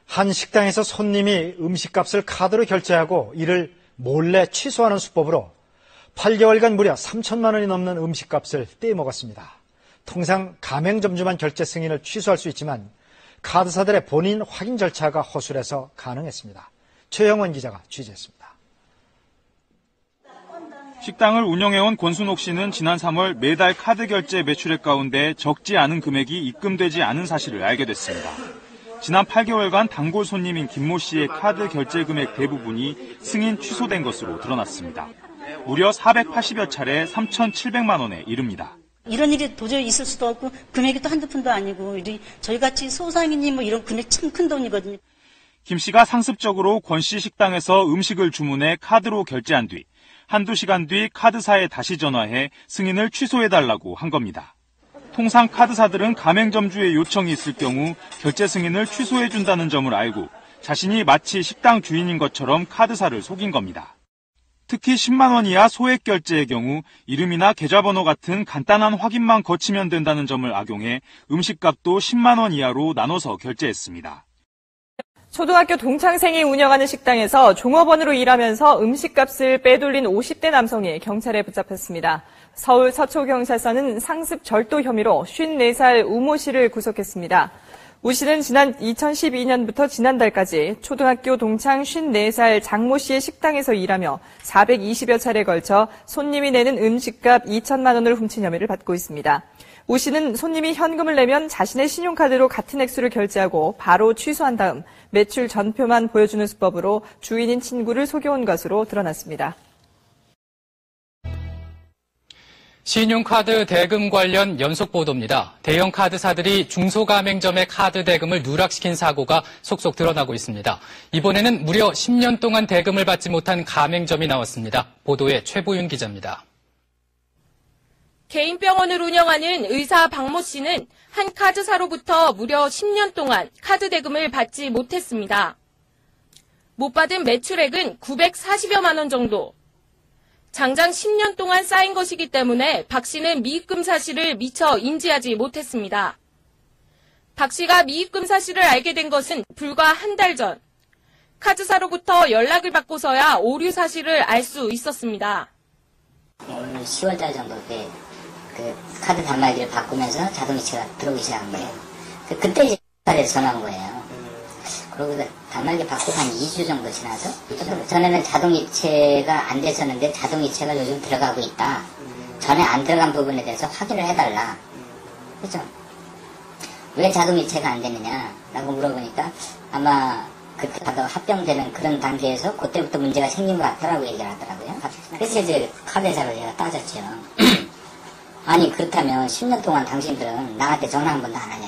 한 식당에서 손님이 음식값을 카드로 결제하고 이를 몰래 취소하는 수법으로 8개월간 무려 3천만 원이 넘는 음식값을 떼먹었습니다. 통상 가맹점주만 결제 승인을 취소할 수 있지만 카드사들의 본인 확인 절차가 허술해서 가능했습니다. 최영원 기자가 취재했습니다. 식당을 운영해온 권순옥 씨는 지난 3월 매달 카드 결제 매출액 가운데 적지 않은 금액이 입금되지 않은 사실을 알게 됐습니다. 지난 8개월간 단골 손님인 김모 씨의 카드 결제 금액 대부분이 승인 취소된 것으로 드러났습니다. 무려 480여 차례 3,700만 원에 이릅니다. 이런 일이 도저히 있을 수도 없고 금액이 또 한두 푼도 아니고 저희같이 소상인이 이런 금액 참 큰 돈이거든요. 김 씨가 상습적으로 권 씨 식당에서 음식을 주문해 카드로 결제한 뒤 한두 시간 뒤 카드사에 다시 전화해 승인을 취소해달라고 한 겁니다. 통상 카드사들은 가맹점주의 요청이 있을 경우 결제 승인을 취소해준다는 점을 알고 자신이 마치 식당 주인인 것처럼 카드사를 속인 겁니다. 특히 10만 원 이하 소액 결제의 경우 이름이나 계좌번호 같은 간단한 확인만 거치면 된다는 점을 악용해 음식값도 10만 원 이하로 나눠서 결제했습니다. 초등학교 동창생이 운영하는 식당에서 종업원으로 일하면서 음식값을 빼돌린 50대 남성이 경찰에 붙잡혔습니다. 서울 서초경찰서는 상습 절도 혐의로 54살 우모 씨를 구속했습니다. 우 씨는 지난 2012년부터 지난달까지 초등학교 동창 54살 장모 씨의 식당에서 일하며 420여 차례에 걸쳐 손님이 내는 음식값 2천만 원을 훔친 혐의를 받고 있습니다. 우 씨는 손님이 현금을 내면 자신의 신용카드로 같은 액수를 결제하고 바로 취소한 다음 매출 전표만 보여주는 수법으로 주인인 친구를 속여온 것으로 드러났습니다. 신용카드 대금 관련 연속 보도입니다. 대형 카드사들이 중소가맹점의 카드 대금을 누락시킨 사고가 속속 드러나고 있습니다. 이번에는 무려 10년 동안 대금을 받지 못한 가맹점이 나왔습니다. 보도에 최보윤 기자입니다. 개인 병원을 운영하는 의사 박모 씨는 한 카드사로부터 무려 10년 동안 카드 대금을 받지 못했습니다. 못 받은 매출액은 940여만 원 정도. 장장 10년 동안 쌓인 것이기 때문에 박 씨는 미입금 사실을 미처 인지하지 못했습니다. 박 씨가 미입금 사실을 알게 된 것은 불과 한 달 전. 카드사로부터 연락을 받고서야 오류 사실을 알 수 있었습니다. 10월달 정도 때 그 카드 단말기를 바꾸면서 자동이체가 들어오기 시작한 거예요. 그때 이제 카드에서 전화 온 거예요. 그러고 단말기 바꾸고 한 2주 정도 지나서 전에는 자동이체가 안 됐었는데 자동이체가 요즘 들어가고 있다. 전에 안 들어간 부분에 대해서 확인을 해달라. 그렇죠? 왜 자동이체가 안 되느냐라고 물어보니까 아마 그때 합병되는 그런 단계에서 그때부터 문제가 생긴 것 같다라고 얘기를 하더라고요. 그래서 이제 카드사로 제가 따졌죠. 아니 그렇다면 10년 동안 당신들은 나한테 전화 한 번도 안 하냐.